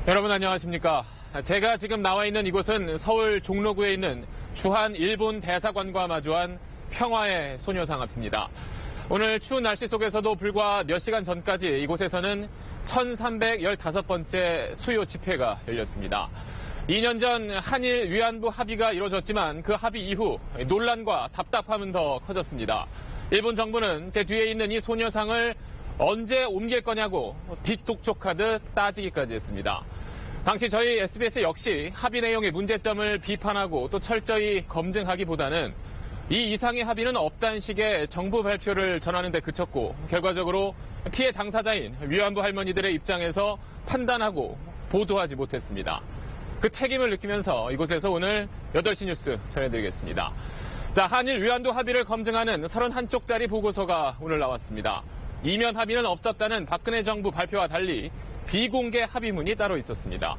여러분 안녕하십니까? 제가 지금 나와 있는 이곳은 서울 종로구에 있는 주한 일본 대사관과 마주한 평화의 소녀상 앞입니다. 오늘 추운 날씨 속에서도 불과 몇 시간 전까지 이곳에서는 1315번째 수요 집회가 열렸습니다. 2년 전 한일 위안부 합의가 이루어졌지만 그 합의 이후 논란과 답답함은 더 커졌습니다. 일본 정부는 제 뒤에 있는 이 소녀상을 언제 옮길 거냐고 빗독촉하듯 따지기까지 했습니다. 당시 저희 SBS 역시 합의 내용의 문제점을 비판하고 또 철저히 검증하기보다는 이 이상의 합의는 없다는 식의 정부 발표를 전하는 데 그쳤고 결과적으로 피해 당사자인 위안부 할머니들의 입장에서 판단하고 보도하지 못했습니다. 그 책임을 느끼면서 이곳에서 오늘 8시 뉴스 전해드리겠습니다. 자, 한일 위안부 합의를 검증하는 31쪽짜리 보고서가 오늘 나왔습니다. 이면 합의는 없었다는 박근혜 정부 발표와 달리 비공개 합의문이 따로 있었습니다.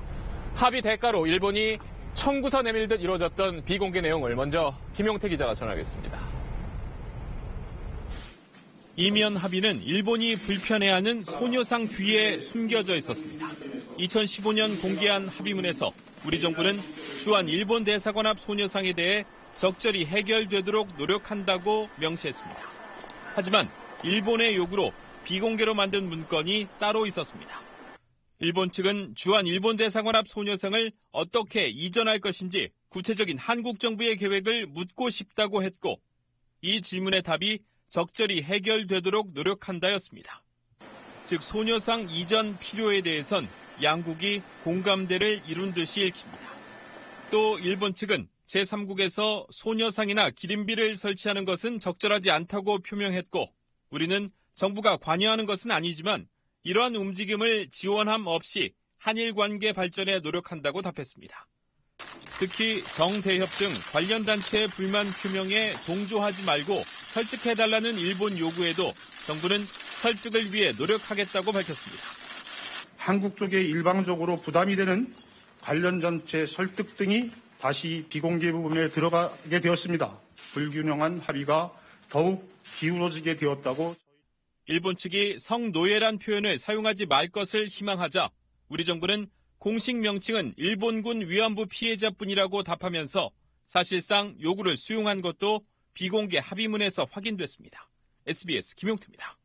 합의 대가로 일본이 청구서 내밀듯 이루어졌던 비공개 내용을 먼저 김용태 기자가 전하겠습니다. 이면 합의는 일본이 불편해하는 소녀상 뒤에 숨겨져 있었습니다. 2015년 공개한 합의문에서 우리 정부는 주한 일본 대사관 앞 소녀상에 대해 적절히 해결되도록 노력한다고 명시했습니다. 하지만 일본의 요구로 비공개로 만든 문건이 따로 있었습니다. 일본 측은 주한 일본 대사관 앞 소녀상을 어떻게 이전할 것인지 구체적인 한국 정부의 계획을 묻고 싶다고 했고 이 질문의 답이 적절히 해결되도록 노력한다였습니다. 즉 소녀상 이전 필요에 대해선 양국이 공감대를 이룬 듯이 읽힙니다. 또 일본 측은 제3국에서 소녀상이나 기림비를 설치하는 것은 적절하지 않다고 표명했고 우리는 정부가 관여하는 것은 아니지만 이러한 움직임을 지원함 없이 한일 관계 발전에 노력한다고 답했습니다. 특히 정대협 등 관련 단체의 불만 표명에 동조하지 말고 설득해달라는 일본 요구에도 정부는 설득을 위해 노력하겠다고 밝혔습니다. 한국 쪽에 일방적으로 부담이 되는 관련 단체 설득 등이 다시 비공개 부분에 들어가게 되었습니다. 불균형한 합의가 더욱 기울어지게 되었다고. 일본 측이 성노예란 표현을 사용하지 말 것을 희망하자 우리 정부는 공식 명칭은 일본군 위안부 피해자뿐이라고 답하면서 사실상 요구를 수용한 것도 비공개 합의문에서 확인됐습니다. SBS 김용태입니다.